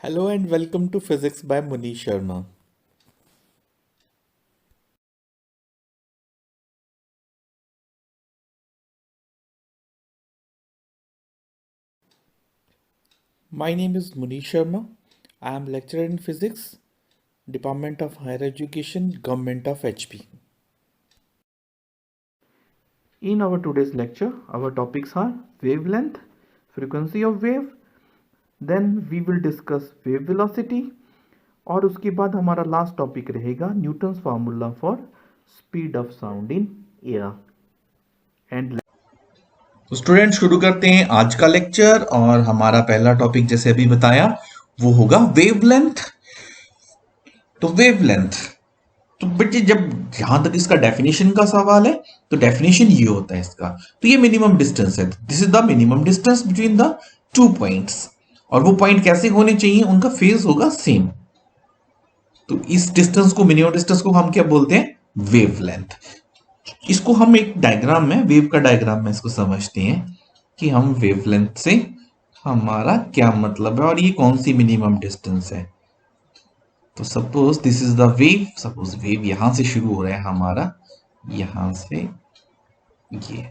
Hello and welcome to Physics by Munish Sharma. My name is Munish Sharma. I am lecturer in Physics, Department of Higher Education, Government of HP. In our today's lecture, our topics are wavelength, frequency of wave, then we will discuss wave velocity और उसके बाद हमारा last topic रहेगा Newton's formula for speed of sound in air and तो student शुरू करते हैं आज का लेक्चर और हमारा पहला टॉपिक जैसे अभी बताया वो होगा वेवलेंथ। तो वेवलेंथ तो बेटे जब जहां तक इसका डेफिनेशन का सवाल है तो डेफिनेशन ये होता है इसका। तो ये मिनिमम डिस्टेंस है, this is the minimum distance between the two points. और वो पॉइंट कैसे होने चाहिए, उनका फेज होगा सेम। तो इस डिस्टेंस को, मिनिमम डिस्टेंस को हम क्या बोलते हैं, वेवलेंथ। इसको हम एक डायग्राम में, वेव का डायग्राम में इसको समझते हैं कि हम वेवलेंथ से हमारा क्या मतलब है और ये कौन सी मिनिमम डिस्टेंस है। तो suppose this is the wave, suppose wave यहां से शुरू हो रहा है हमारा, यहां से ये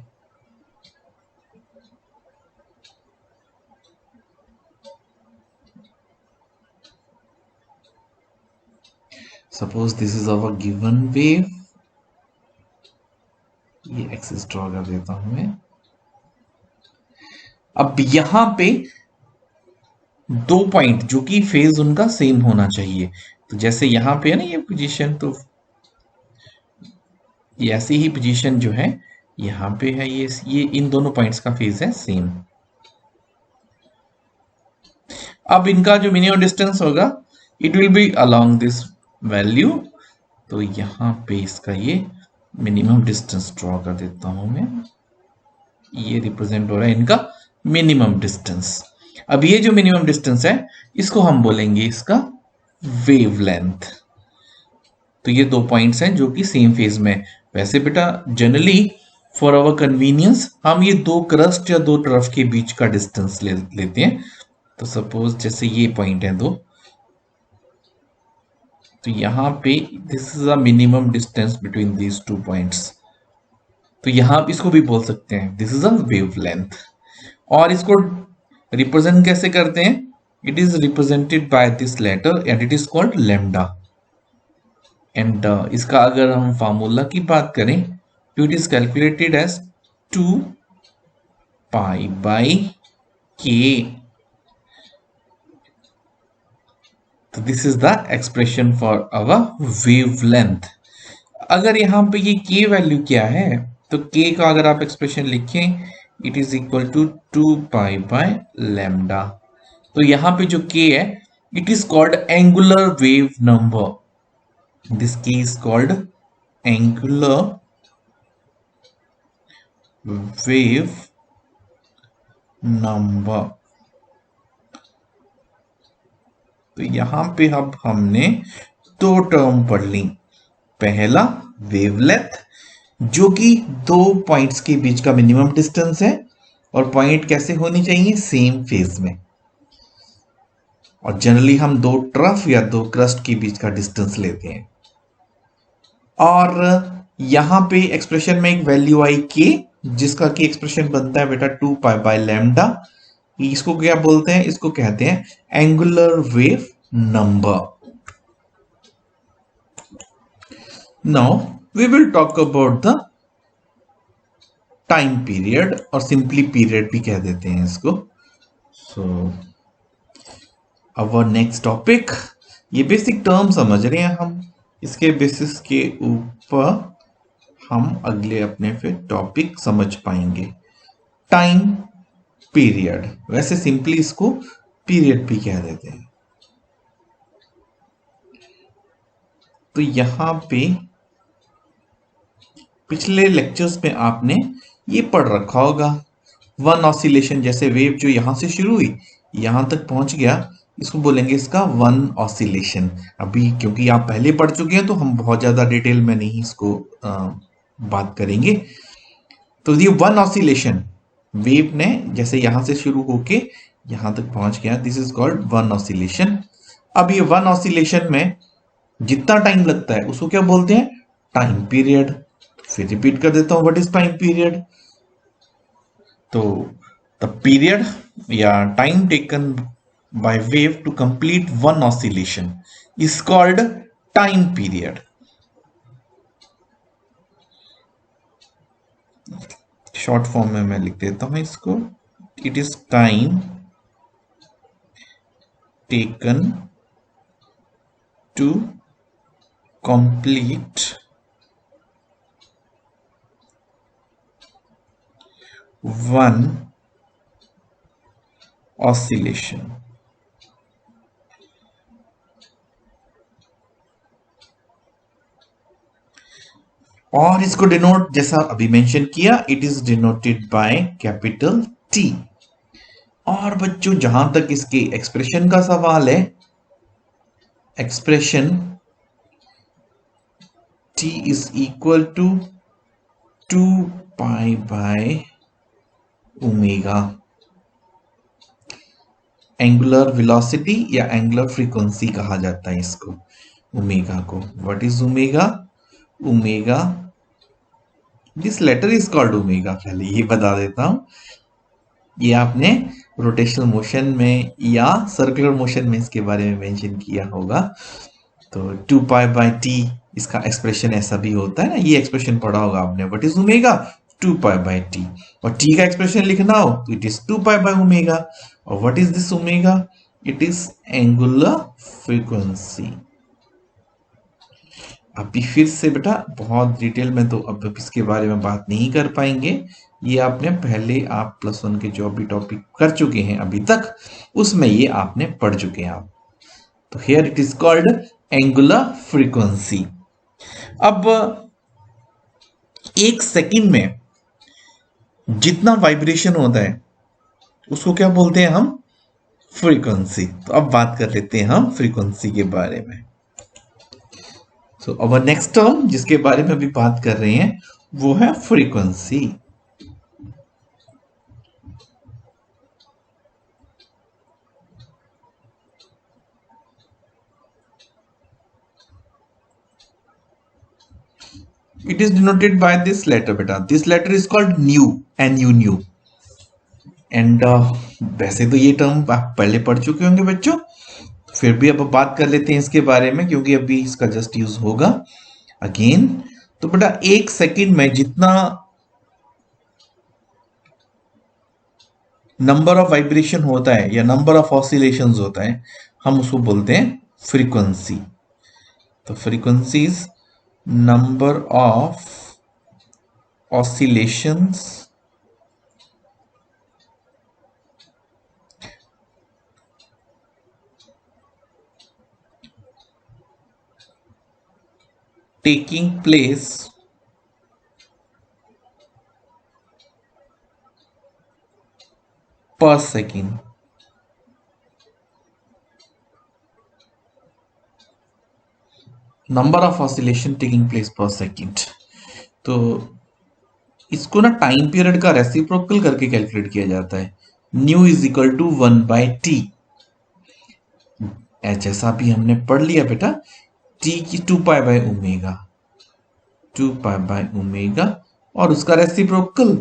suppose this is our given wave. ये एक्सिस ड्रॉ कर देता हूं मैं। अब यहां पे दो पॉइंट जो कि फेज उनका सेम होना चाहिए। तो जैसे यहां पे है ना ये पोजीशन, तो ये ऐसी ही पोजीशन जो है यहां पे है, ये इन दोनों पॉइंट्स का फेज है सेम। अब इनका जो मिनिमम डिस्टेंस होगा it will be along this value. तो यहां पे इसका ये मिनिमम डिस्टेंस ड्रॉ कर देता हूं मैं। ये रिप्रेजेंट हो रहा है इनका मिनिमम डिस्टेंस। अब ये जो मिनिमम डिस्टेंस है इसको हम बोलेंगे इसका वेवलेंथ। तो ये दो पॉइंट्स हैं जो कि सेम फेज में। वैसे बेटा जनरली फॉर आवर कन्वीनियंस हम ये दो क्रस्ट या दो तरफ के बीच का डिस्टेंस लेते हैं। तो सपोज जैसे ये पॉइंट है दो, तो यहां पे this is a minimum distance between these two points. तो यहां इसको भी बोल सकते हैं दिस इज अ वेवलेंथ। और इसको रिप्रेजेंट कैसे करते हैं, it is represented by this letter and it is called lambda. And इसका अगर हम फार्मूला की बात करें तो it is calculated as 2 pi by K. तो this is the expression for our wavelength. अगर यहां पे ये के वैल्यू क्या है, तो के का अगर आप एक्सप्रेशन लिखें it is equal to 2 pi by lambda. तो यहां पे जो के है it is called angular wave number. This key is called angular wave number। तो यहां पे अब हमने दो टर्म पढ़ ली। पहला वेवलेंथ जो कि दो पॉइंट्स के बीच का मिनिमम डिस्टेंस है और पॉइंट कैसे होनी चाहिए, सेम फेज में। और जनरली हम दो ट्रफ या दो क्रस्ट के बीच का डिस्टेंस लेते हैं। और यहां पे एक्सप्रेशन में एक वैल्यू आई के, जिसका की एक्सप्रेशन बनता है बेटा 2 पाई बाय लैम्डा। इसको क्या बोलते हैं, इसको कहते हैं angular wave number. Now we will talk about the time period, और सिंपली पीरियड भी कह देते हैं इसको। सो अवर नेक्स्ट टॉपिक, ये बेसिक टर्म समझ रहे हैं हम, इसके बेसिस के ऊपर हम अगले अपने फिर टॉपिक समझ पाएंगे। टाइम पीरियड, वैसे सिंपली इसको पीरियड भी कह देते हैं। तो यहां पे पिछले लेक्चर्स में आपने ये पढ़ रखा होगा, वन ऑसिलेशन। जैसे वेव जो यहां से शुरू हुई यहां तक पहुंच गया, इसको बोलेंगे इसका वन ऑसिलेशन। अभी क्योंकि आप पहले पढ़ चुके हैं तो हम बहुत ज्यादा डिटेल में नहीं इसको बात करेंगे। तो ये वन ऑसिलेशन, वेव ने जैसे यहां से शुरू होके यहां तक पहुंच गया, this is called one oscillation. अब ये वन ऑसिलेशन में जितना टाइम लगता है उसको क्या बोलते हैं, टाइम पीरियड। फिर रिपीट कर देता हूं, व्हाट इज टाइम पीरियड। तो द पीरियड या time taken by wave to complete one oscillation is called time period. Short form में मैं लिख देता हूं इसको, it is time taken to complete one oscillation. और इसको डिनोट जैसा अभी मेंशन किया, it is denoted by capital T. और बच्चों जहां तक इसके एक्सप्रेशन का सवाल है, expression T is equal to 2 pi by omega. Angular velocity या एंगुलर फ्रीक्वेंसी कहा जाता है इसको, ओमेगा को। What is omega, omega, this letter is called omega. पहले ये बता देता हूं, ये आपने रोटेशनल मोशन में या सर्कुलर मोशन में इसके बारे में मेंशन किया होगा। तो 2 पाई बाय टी इसका एक्सप्रेशन ऐसा भी होता है ना, ये एक्सप्रेशन पढ़ा होगा आपने। What is omega, 2 pi by T. और टी का एक्सप्रेशन लिखना हो तो it is 2 pi by omega. और what is this omega, it is angular frequency. अभी फिर से बेटा बहुत डिटेल में तो अब इसके बारे में बात नहीं कर पाएंगे, ये आपने पहले आप +1 के जो भी टॉपिक कर चुके हैं अभी तक, उसमें ये आपने पढ़ चुके हैं आप। तो here it is called angular frequency. अब 1 सेकंड में जितना वाइब्रेशन होता है उसको क्या बोलते हैं हम, फ्रीक्वेंसी। तो अब बात कर लेते हैं हम फ्रीक्वेंसी के बारे में। सो अवर नेक्स्ट टर्म जिसके बारे में अभी बात कर रहे हैं वो है frequency. It is denoted by this letter beta. This letter is called nu, nu. And वैसे तो ये टर्म आप पहले पढ़ चुके होंगे बच्चों, फिर भी अब बात कर लेते हैं इसके बारे में क्योंकि अभी इसका जस्ट यूज होगा अगेन। तो बेटा 1 सेकंड में जितना नंबर ऑफ वाइब्रेशन होता है या नंबर ऑफ ऑसिलेशंस होता है, हम उसको बोलते हैं फ्रीक्वेंसी। तो frequency is number of oscillations taking place per second। Number of oscillation taking place per second. तो इसको ना टाइम पीरियड का रेसिप्रोकल करके कैलकुलेट किया जाता है। Nu is equal to 1 by T. जैसा भी हमने पढ़ लिया बेटा, टी की 2 pi by omega, 2 pi by omega और उसका रेसिप्रोकल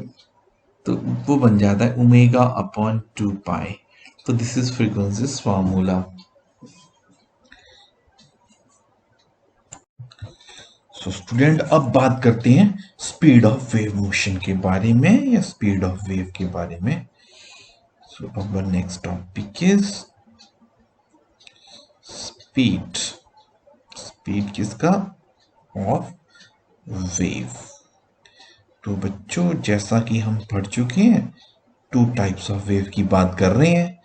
तो वो बन जाता है ओमेगा अपॉन 2 पाई। तो this is frequencies formula. So student अब बात करते हैं स्पीड ऑफ वेव मोशन के बारे में या स्पीड ऑफ वेव के बारे में। So our next topic is speed. Speed किसका, ऑफ वेव। तो बच्चों जैसा कि हम पढ़ चुके हैं 2 टाइप्स ऑफ वेव की बात कर रहे हैं,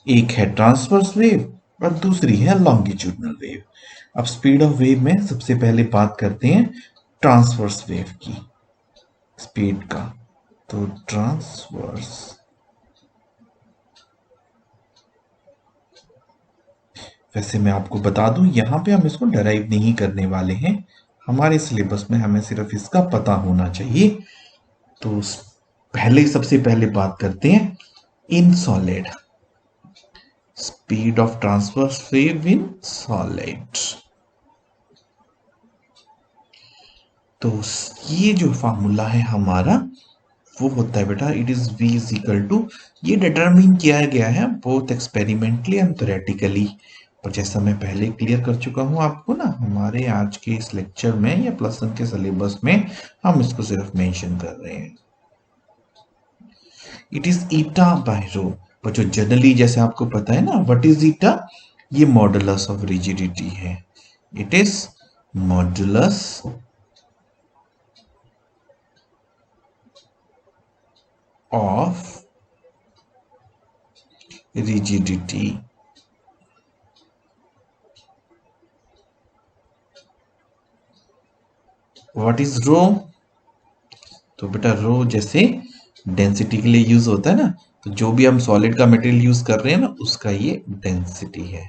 एक है ट्रांसवर्स वेव और दूसरी है लॉन्गिट्यूडनल वेव। अब स्पीड ऑफ वेव में सबसे पहले बात करते हैं ट्रांसवर्स वेव की स्पीड का। तो ट्रांसवर्स, वैसे मैं आपको बता दूं यहां पे हम इसको डराइव नहीं करने वाले हैं, हमारे सिलेबस में हमें सिर्फ इसका पता होना चाहिए। तो पहले सबसे पहले बात करते हैं in solid. Speed of transverse wave in solid. तो ये जो फार्मूला है हमारा वो होता है बेटा, it is v is equal to, ये डिटरमिन किया गया है बोथ एक्सपेरिमेंटली एंड थ्योरेटिकली, और जैसा मैं पहले क्लियर कर चुका हूं आपको ना हमारे आज के इस लेक्चर में या प्लस वन के सिलेबस में, हम इसको सिर्फ मेंशन कर रहे हैं। इट इज ईटा बाय रो, पर जो जनरली जैसे आपको पता है ना व्हाट इज ईटा, ये मॉडुलस ऑफ रिजिडिटी है। It is modulus of rigidity। What is rho? तो बेटा रो जैसे डेंसिटी के लिए यूज होता है ना, तो जो भी हम सॉलिड का मटेरियल यूज कर रहे हैं ना उसका ये डेंसिटी है।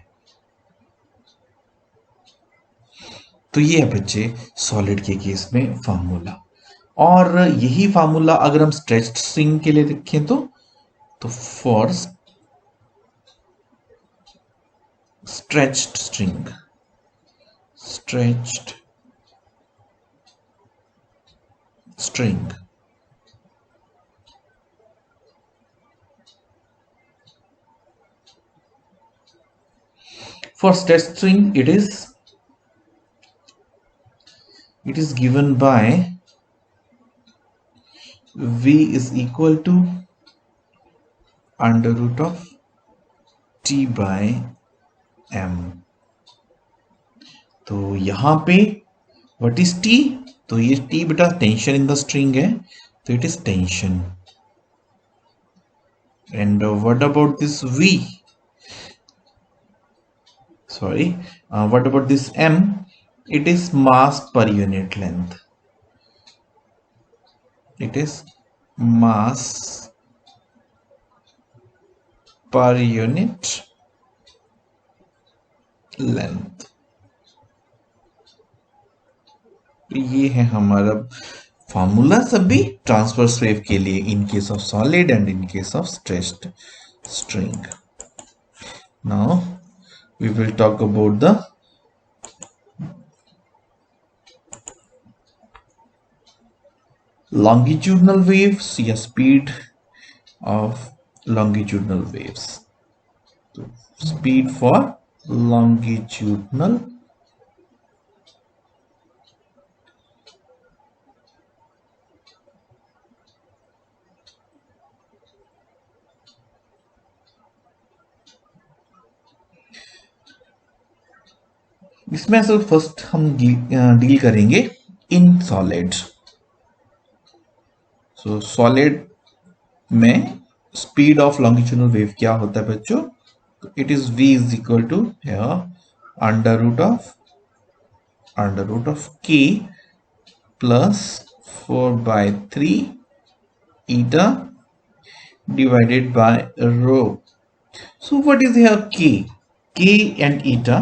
तो ये है बच्चे सॉलिड के केस में फार्मूला, और यही फार्मूला अगर हम स्ट्रेच्ड स्ट्रिंग के लिए देखें तो for stretched string, stretched string, for stress string it is given by v is equal to under root of t by m। तो यहां पे व्हाट इज t, तो ये t बेटा टेंशन इन द स्ट्रिंग है, तो it is tension. And what about this v, sorry what about this m, it is mass per unit length, it is mass per unit length। ये है हमारा formula सभी transverse wave के लिए in case of solid and in case of stretched string. Now we will talk about the longitudinal waves या speed of longitudinal waves। तो speed for longitudinal इसमें से फर्स्ट हम डील करेंगे इन सॉलिड। सो सॉलिड में speed of longitudinal wave क्या होता है बच्चों, it is v is equal to under root of k plus 4/3 eta divided by rho। so what is here k and eta,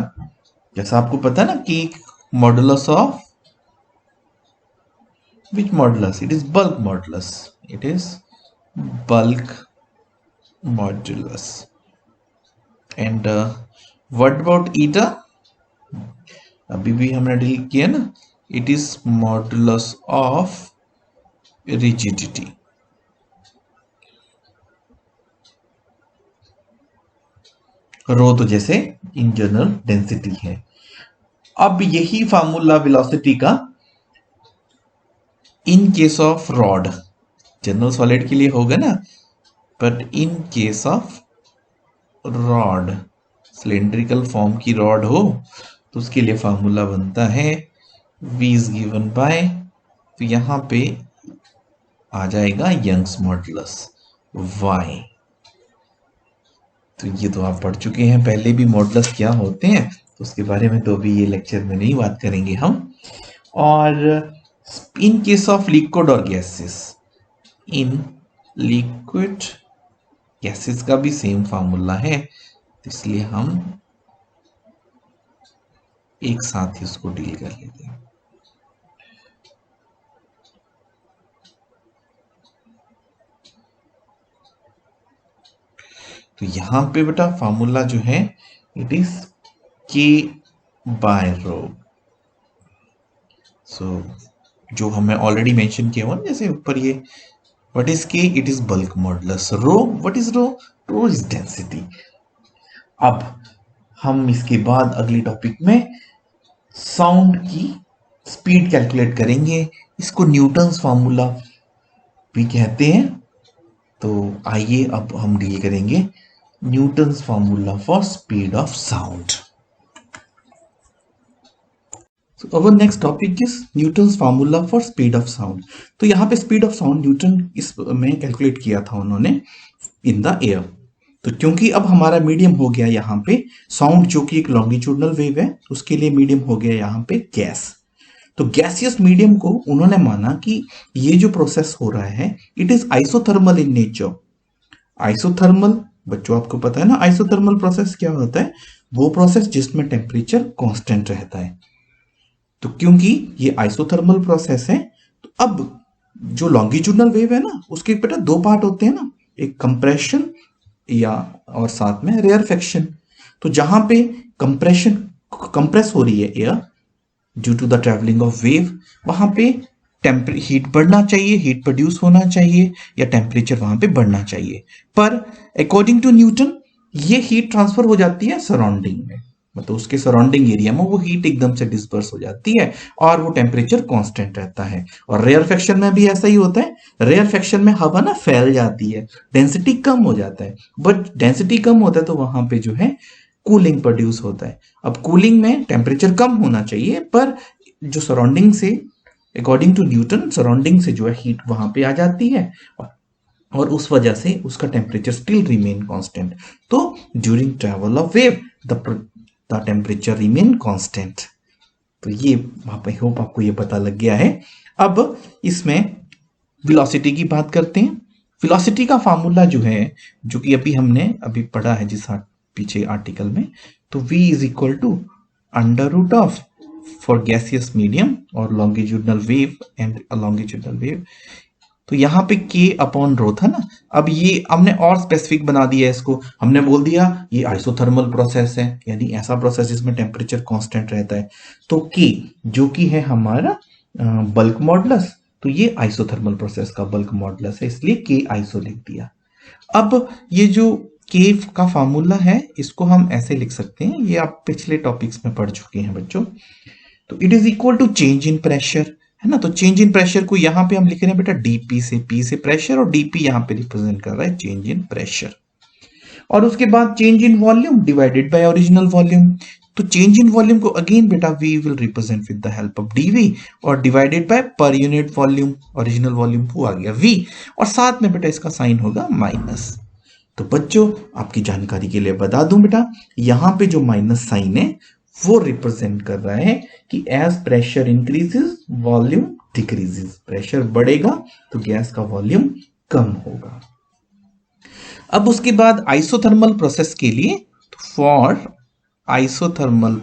जैसा आपको पता है ना k modulus of which modulus, it is bulk modulus, it is bulk modulus। and what about eta, अभी भी हमने deal किया ना, it is modulus of rigidity। रो तो जैसे इन जनरल डेंसिटी है। अब यही फार्मूला वेलोसिटी का इन case of rod, general solid के लिए होगा ना, but in case of rod, cylindrical form की रॉड हो तो उसके लिए फार्मूला बनता है v इज गिवन बाय, तो यहां पे आ जाएगा यंग्स मॉडुलस y। तो ये तो आप पढ़ चुके हैं पहले भी मॉडुलस क्या होते हैं, तो उसके बारे में तो अभी ये लेक्चर में नहीं बात करेंगे हम। और इन केस ऑफ लिक्विड और गैसेस, इन लिक्विड गैसेस का भी सेम फार्मूला है, तो इसलिए हम एक साथ ही उसको डील कर लेते हैं। तो यहां पे बेटा फार्मूला जो है it is K by rho. So जो हमें ऑलरेडी मेंशन किया हुआ, जैसे ऊपर ये what is K, it is bulk modulus. Rho, what is rho? Rho is density. अब हम इसके बाद अगली टॉपिक में साउंड की स्पीड कैलकुलेट करेंगे। इसको न्यूटन्स फार्मूला भी कहते हैं। तो आइए अब हम डील करेंगे Newton's formula for speed of sound. So our next topic is Newton's formula for speed of sound। तो यहाँ पे स्पीड ऑफ साउंड न्यूटन इस में कैलकुलेट किया था उन्होंने इन द एयर। तो क्योंकि अब हमारा मीडियम हो गया यहाँ पे साउंड, जो कि एक लॉन्गिट्यूडनल वेव है, उसके लिए मीडियम हो गया यहाँ पे गैस। तो गैसियस मीडियम को उन्होंने माना कि ये जो प्रोसेस हो रहा है it is isothermal in nature. Isothermal बच्चों आपको पता है ना, आइसोथर्मल प्रोसेस क्या होता है? वो प्रोसेस जिसमें टेम्परेचर कांस्टेंट रहता है। तो क्योंकि ये आइसोथर्मल प्रोसेस है, तो अब जो लॉन्गिट्यूडनल वेव है ना, उसके बेटा दो पार्ट होते हैं ना, एक कंप्रेशन या और साथ में रेयरफेक्शन। तो जहां पे कंप्रेस हो रही है air due to the travelling of wave, वहां पे हीट बढ़ना चाहिए, हीट प्रोड्यूस होना चाहिए, या टेम्परेचर वहां पे बढ़ना चाहिए। पर अकॉर्डिंग टू न्यूटन ये हीट ट्रांसफर हो जाती है सराउंडिंग में, मतलब उसके सराउंडिंग एरिया में वो हीट एकदम से डिस्पर्स हो जाती है और वो टेम्परेचर कांस्टेंट रहता है। और रेयरफेक्शन में भी ऐसा ही होता है। रेयरफेक्शन में हवा ना फैल जाती है, डेंसिटी कम हो जाता है। बट डेंसिटी कम होता है तो वहां पे जो है कूलिंग प्रोड्यूस होता है। अब कूलिंग में टेम्परेचर कम होना चाहिए, पर जो सराउंडिंग से, अकॉर्डिंग टू न्यूटन, सराउंडिंग से जो है हीट वहां पे आ जाती है और उस वजह से उसका टेम्परेचर स्टिल रिमेन कांस्टेंट। तो during travel of wave the temperature remain constant. तो ये आई होप आपको ये पता लग गया है। अब इसमें वेलोसिटी की बात करते हैं। वेलोसिटी का फार्मूला जो है, जो कि हमने पढ़ा है जिस पीछे आर्टिकल में, तो v is equal to under root of for gaseous medium और longitudinal wave and longitudinal wave. तो यहाँ पे k अपॉन रो था ना, अब ये हमने और स्पेसिफिक बना दिया है इसको। हमने बोल दिया ये आइसोथर्मल प्रोसेस है, यानी ऐसा प्रोसेस जिसमें टेम्परेचर कांस्टेंट रहता है। तो k जो कि है हमारा बल्क मॉडुलस, तो ये आइसोथर्मल प्रोसेस का बल्क मॉडुलस है, इसलिए k आइसो लिख दिया। अब ये जो k का फार्मूला है इसको हम ऐसे लिख सकते हैं, ये आप पिछले टॉपिक्स में पढ़ चुके हैं बच्चों। तो it is equal to change in pressure, है ना। तो चेंज इन प्रेशर को यहाँ पे हम लिख रहे हैं बेटा dp से, p से प्रेशर और dp यहाँ पे रिप्रेजेंट कर रहा है चेंज इन प्रेशर। और उसके बाद change in volume divided by original volume. तो चेंज इन वॉल्यूम को अगेन बेटा we will represent with the help of dv और divided by per unit volume, original volume वो आ गया v, और साथ में बेटा इसका साइन होगा माइनस। तो बच्चों आपकी जानकारी के लिए बता दूं बेटा, यहां पे जो माइनस साइन है वो रिप्रेजेंट कर रहा है कि as pressure increases volume decreases. Pressure बढ़ेगा तो गैस का वॉल्यूम कम होगा। अब उसके बाद आइसोथर्मल प्रोसेस के लिए, for isothermal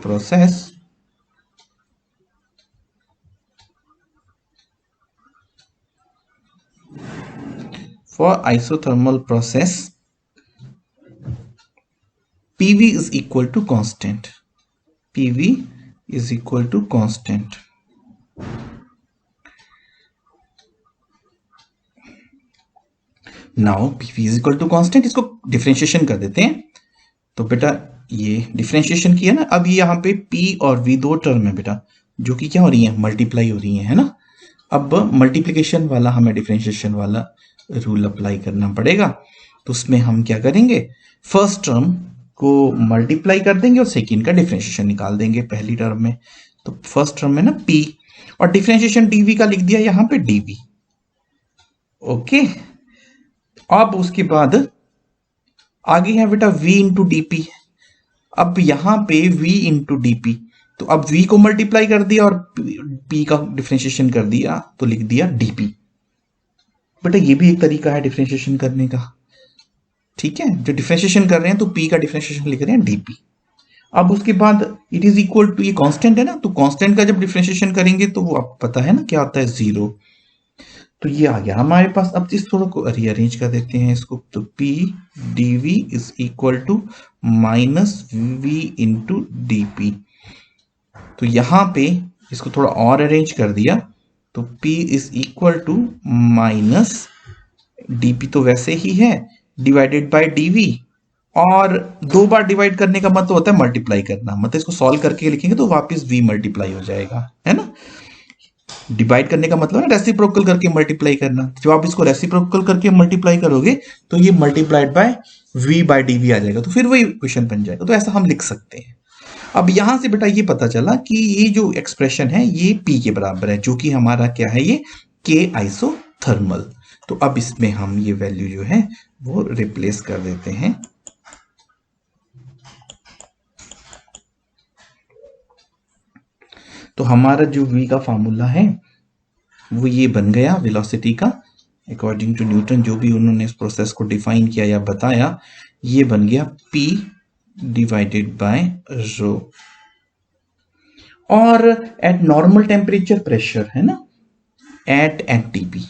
process PV is equal to constant. PV is equal to constant. Now PV is equal to constant, इसको डिफरेंशिएशन कर देते हैं। तो बेटा ये डिफरेंशिएशन किया ना, अब ये यहाँ पे P और V दो टर्म है बेटा, जो कि क्या हो रही है, मल्टीप्लाई हो रही है ना। अब मल्टीप्लिकेशन वाला हमें डिफरेंशिएशन वाला रूल अप्लाई करना पड़ेगा। तो उसमें हम क्या करेंगे, फर्स्ट टर्म को मल्टीप्लाई कर देंगे और सेकेंड का डिफरेंशिएशन निकाल देंगे पहली टर्म में। तो फर्स्ट टर्म में ना p और डिफरेंशिएशन dv का लिख दिया यहां पे dv। ओके, अब उसके बाद आगे है बेटा v इंटू dp। अब यहां पे v इंटू dp, तो अब v को मल्टीप्लाई कर दिया और p का डिफरेंशिएशन कर दिया, तो लिख दिया dp। बेटा ये भी एक तरीका है डिफरेंशिएशन करने का, ठीक है। जो डिफरेंशिएशन कर रहे हैं तो p का डिफरेंशिएशन लिख रहे हैं dp। अब उसके बाद इट इज इक्वल टू, ये कांस्टेंट है ना, तो कांस्टेंट का जब डिफरेंशिएशन करेंगे तो वो आपको पता है ना क्या आता है, जीरो। तो ये आ गया हमारे पास। अब इस थोड़ा को रीअरेंज कर देते हैं इसको, तो P dV is equal to minus V into dP। तो यहां पे इसको थोड़ा और अरेंज कर दिया, तो P is equal to minus dP तो वैसे ही है डिवाइडेड बाय dV, और दो बार डिवाइड करने का मतलब होता है मल्टीप्लाई करना, मतलब इसको सॉल्व करके लिखेंगे तो वापस V मल्टीप्लाई हो जाएगा, है ना। डिवाइड करने का मतलब है रेसिप्रोकल करके मल्टीप्लाई करना। जब आप इसको रेसिप्रोकल करके मल्टीप्लाई करोगे तो ये multiplied by V by dV आ जाएगा, तो फिर वही इक्वेशन बन जाएगा। तो ऐसा हम लिख सकते हैं। अब यहां से बेटा ये पता चला कि ये जो एक्सप्रेशन है ये P के बराबर है, जो कि हमारा क्या है, ये K आइसोथर्मल। तो अब इसमें हम ये वैल्यू जो है वो रिप्लेस कर देते हैं। तो हमारा जो V का फॉर्मूला है वो ये बन गया वेलोसिटी का, अकॉर्डिंग टू न्यूटन जो भी उन्होंने इस प्रोसेस को डिफाइन किया या बताया, ये बन गया P डिवाइडेड बाय रो। और एट नॉर्मल टेम्परेचर प्रेशर है ना, एट NTP,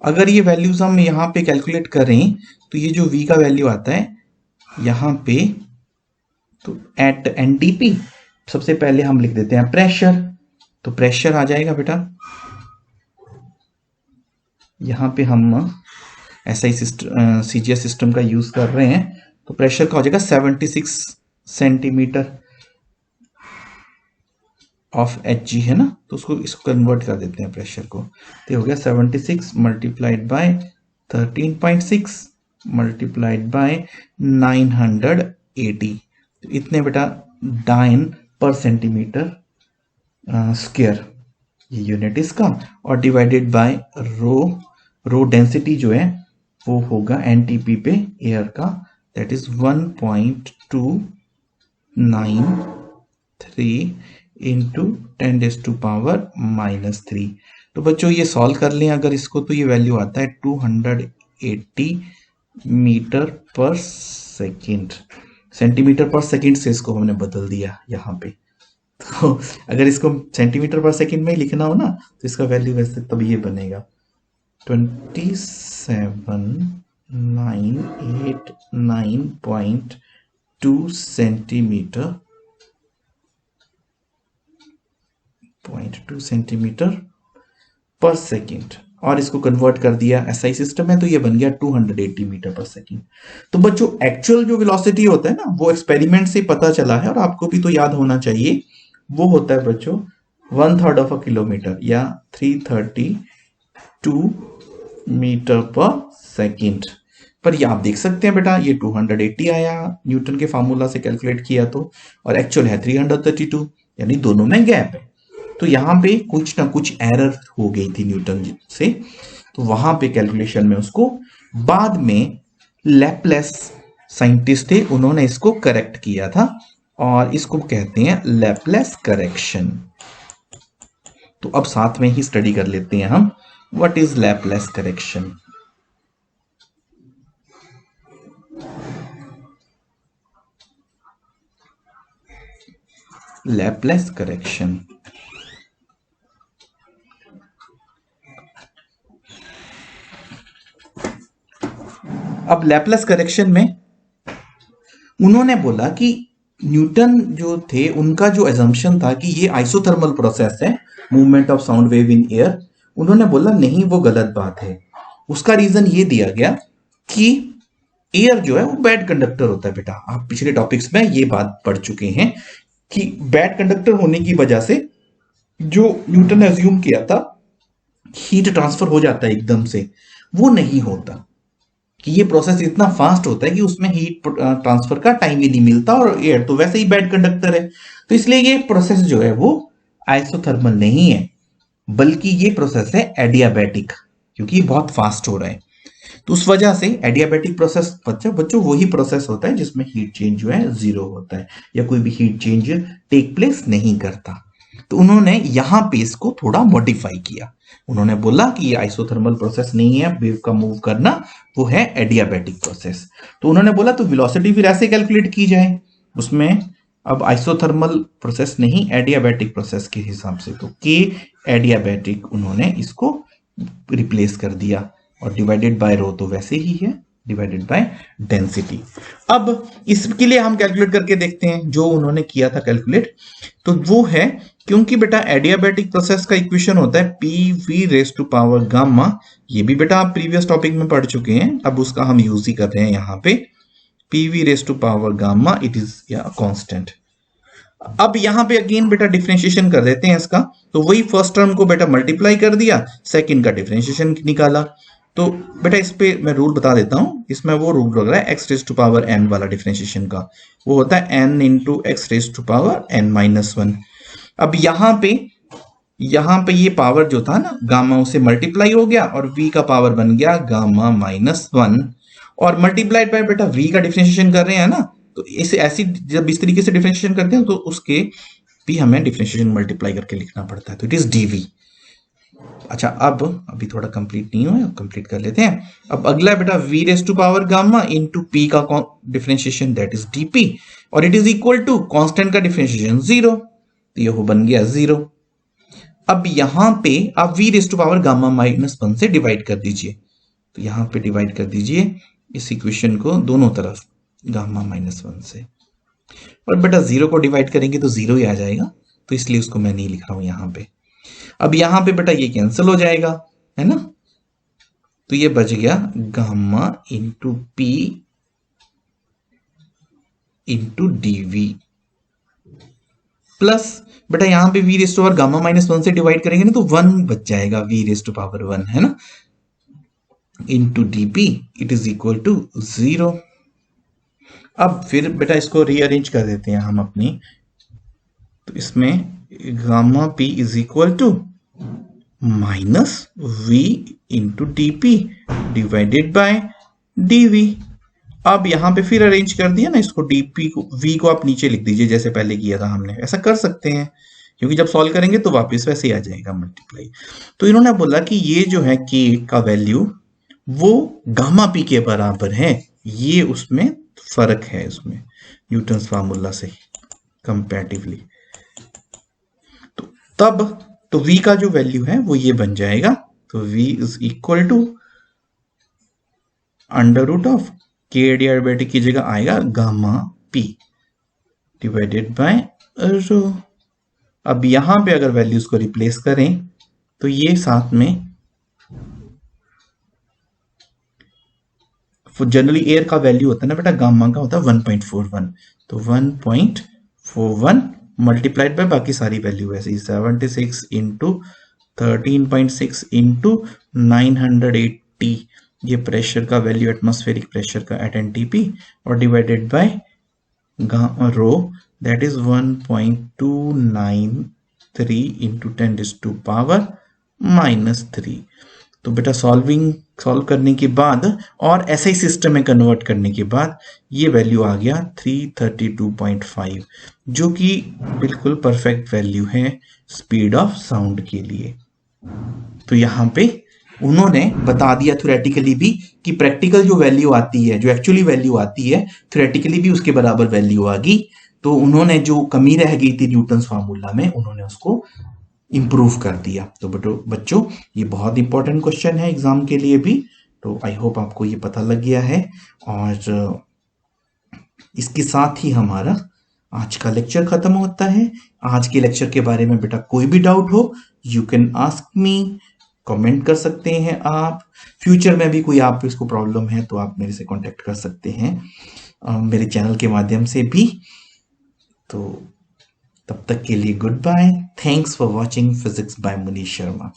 अगर ये वैल्यूज हम यहां पे कैलकुलेट करें तो ये जो V का वैल्यू आता है यहां पे, तो एट NTP सबसे पहले हम लिख देते हैं प्रेशर, तो प्रेशर आ जाएगा बेटा, यहां पे हम ऐसा ही CGS सिस्टम का यूज कर रहे हैं, तो प्रेशर का हो जाएगा 76 सेंटीमीटर ऑफ Hg, है ना। तो इसको कन्वर्ट कर देते हैं प्रेशर को, तो हो गया 76 मल्टीप्लाइड बाय 13.6 मल्टीप्लाइड बाय 980, तो इतने बेटा डाइन पर सेंटीमीटर स्क्वायर, ये यूनिट इसका, और डिवाइडेड बाय रो डेंसिटी जो है वो होगा NTP पे एयर का, दैट इज 1.293 इंटू 10⁻⁻3। तो बच्चों ये सॉल्व कर लें अगर इसको, तो ये वैल्यू आता है 280 मीटर पर सेकेंड, सेंटीमीटर पर सेकेंड से इसको हमने बदल दिया यहाँ पे। तो अगर इसको सेंटीमीटर पर सेकेंड में लिखना हो ना, तो इसका वैल्यू वैसे तब ये बनेगा 27989.2 सेंटीमीटर 0.2 सेंटीमीटर पर सेकेंड, और इसको कन्वर्ट कर दिया SI सिस्टम है, तो ये बन गया 280 मीटर पर सेकेंड। तो बच्चों एक्चुअल जो वेलोसिटी होता है ना, वो एक्सपेरिमेंट से पता चला है, और आपको भी तो याद होना चाहिए, वो होता है बच्चों 1/3 ऑफ अ किलोमीटर या 332 मीटर पर सेकेंड। पर ये आप देख सकते हैं बेटा, ये 280 आया न्यूटन के फार्मूला से कैलकुलेट किया तो, और एक्चुअल है 332, यानी दोनों में गैप है। तो यहां पे कुछ ना कुछ एरर हो गई थी न्यूटन से, तो वहां पे कैलकुलेशन में उसको बाद में लैपलेस साइंटिस्ट थे, उन्होंने इसको करेक्ट किया था, और इसको कहते हैं लैपलेस करेक्शन। तो अब साथ में ही स्टडी कर लेते हैं हम, what is Laplace correction. Laplace correction, अब लैपलेस करेक्शन में उन्होंने बोला कि न्यूटन जो थे उनका जो एजम्पशन था कि ये आइसोथर्मल प्रोसेस है, movement of sound wave in air, उन्होंने बोला नहीं, वो गलत बात है। उसका रीजन ये दिया गया कि एयर जो है वो बैड कंडक्टर होता है बेटा, आप पिछले टॉपिक्स में ये बात पढ़ चुके हैं कि बैड कंडक्टर होने की वजह से जो न्यूटन ने अज्यूम किया था हीट ट्रांसफर हो जाता है एकदम से, वो नहीं होता, कि ये प्रोसेस इतना फास्ट होता है कि उसमें हीट ट्रांसफर का टाइम ही नहीं मिलता, और एयर तो वैसे ही बैड कंडक्टर है। तो इसलिए ये प्रोसेस जो है वो आइसोथर्मल नहीं है, बल्कि ये प्रोसेस है एडियाबैटिक, क्योंकि ये बहुत फास्ट हो रहा है। तो उस वजह से एडियाबैटिक प्रोसेस बच्चों वही प्रोसेस होता है जिसमें हीट चेंज जो है जीरो होता है, या कोई भी हीट चेंज टेक प्लेस नहीं करता। तो उन्होंने यहां पे इसको थोड़ा मॉडिफाई किया, उन्होंने बोला कि ये आइसोथर्मल प्रोसेस नहीं है वेव का मूव करना, वो है एडियाबैटिक प्रोसेस। तो उन्होंने बोला तो वेलोसिटी फिर ऐसे कैलकुलेट की जाए, उसमें अब आइसोथर्मल प्रोसेस नहीं, एडियाबैटिक प्रोसेस के हिसाब से, तो के एडियाबैटिक उन्होंने इसको रिप्लेस कर दिया, और डिवाइडेड बाय रो तो वैसे ही है, डिवाइडेड बाय डेंसिटी। अब इसके लिए हम कैलकुलेट करके देखते हैं जो उन्होंने किया था कैलकुलेट, तो वो है, क्योंकि बेटा एडियाबैटिक प्रोसेस का इक्वेशन होता है P V raise to power gamma, ये भी बेटा आप प्रीवियस टॉपिक में पढ़ चुके हैं, अब उसका हम यूज ही कर रहे हैं यहाँ पे, P V raise to power gamma, it is constant. अब यहां पे अगेन बेटा डिफरेंशिएशन कर देते हैं इसका, तो वही फर्स्ट टर्म को बेटा मल्टीप्लाई कर दिया, सेकंड का डिफरेंशिएशन निकाला। तो बेटा इस पे मैं रूल बता देता हूं, इसमें वो रूल लग रहा है X raise to power N वाला डिफरेंशिएशन का, वो होता है N into X raise to power N minus one. अब यहां पे ये पावर जो था ना गामा उसे मल्टीप्लाई हो गया, और v का पावर बन गया गामा माइनस वन, और मल्टीप्लाइड बाय बेटा v का डिफरेंशिएशन कर रहे हैं ना, तो इसे ऐसी जब इस तरीके से डिफरेंशिएशन करते हैं तो उसके भी हमें डिफरेंशिएशन मल्टीप्लाई करके लिखना पड़ता है, तो इट इज dv। अच्छा, अब अभी थोड़ा कंप्लीट नहीं हुआ, कंप्लीट कर लेते हैं। अब अगला बेटा v raise to power gamma into p का डिफरेंशिएशन, दैट इज dp, और it is equal to constant का डिफरेंशिएशन 0, तो ये बन गया 0। अब यहां पे आप v raise to power gamma minus 1 से डिवाइड कर दीजिए, तो यहां पे डिवाइड कर दीजिए इस इक्वेशन को दोनों तरफ गामा माइनस 1 से, और बेटा 0 को डिवाइड करेंगे तो 0 ही आ जाएगा, तो इसलिए उसको मैं नहीं लिख रहा हूं यहां पे। अब यहां पे बेटा ये कैंसिल हो जाएगा, है ना, तो ये बच गया gamma into P into dV, plus बेटा यहां पे v raise to power gamma minus 1 से डिवाइड करेंगे ना तो 1 बच जाएगा, v रेज टू पावर 1, है ना, into dp, it is equal to 0। अब फिर बेटा इसको रीअरेंज कर देते हैं हम अपनी, तो इसमें gamma p is equal to minus v into dp divided by dv। अब यहां पे फिर अरेंज कर दिया ना इसको, dp को, v को आप नीचे लिख दीजिए जैसे पहले किया था हमने, ऐसा कर सकते हैं क्योंकि जब सॉल्व करेंगे तो वापस वैसे ही आ जाएगा मल्टीप्लाई। तो इन्होंने बोला कि ये जो है k का वैल्यू वो गामा p के बराबर है, ये उसमें फर्क है, उसमें न्यूटन्स फार्मूला से कंपैरेटिवली। तो तब तो v का जो वैल्यू है वो ये बन जाएगा, तो v is equal to under root of k adiabatic की जगह आएगा gamma p divided by rho. अब यहां पे अगर वैल्यूज को रिप्लेस करें तो ये साथ में जनरली एयर का वैल्यू होता है ना बेटा, गामा का होता है 1.41, तो 1.41 मल्टीप्लाइड बाय बाकी सारी वैल्यू ऐसे ही 76 इंटू 13.6 इंटू 980, ये प्रेशर का वैल्यू, एटमॉस्फेरिक प्रेशर का एट एनटीपी, और divided by rho, that is 1.293 into 10⁻⁻3। तो बेटा सॉल्व करने के बाद और ऐसे ही सिस्टम में कन्वर्ट करने के बाद ये वैल्यू आ गया 332.5, जो कि बिल्कुल परफेक्ट वैल्यू है स्पीड ऑफ साउंड के लिए। तो यहाँ पे उन्होंने बता दिया थ्योरेटिकली भी कि प्रैक्टिकल जो वैल्यू आती है, जो एक्चुअली वैल्यू आती है, थ्योरेटिकली भी उसके बराबर वैल्यू आ गई। तो उन्होंने जो कमी रह गई थी न्यूटन्स फार्मूला में, उन्होंने उसको इंप्रूव कर दिया। तो बच्चों ये बहुत इंपॉर्टेंट क्वेश्चन है एग्जाम के लिए भी, तो आई होप आपको ये पता लग गया है। और इसके साथ ही हमारा आज का लेक्चर खत्म होता है। आज के लेक्चर के बारे में बेटा कोई भी डाउट हो, you can ask me, comment कर सकते हैं आप। फ्यूचर में भी कोई आप इसको प्रॉब्लम है तो आप मेरे से कांटेक्ट कर सकते हैं मेरे चैनल के माध्यम से भी। तो तब तक के लिए goodbye, thanks for watching physics by Munish Sharma.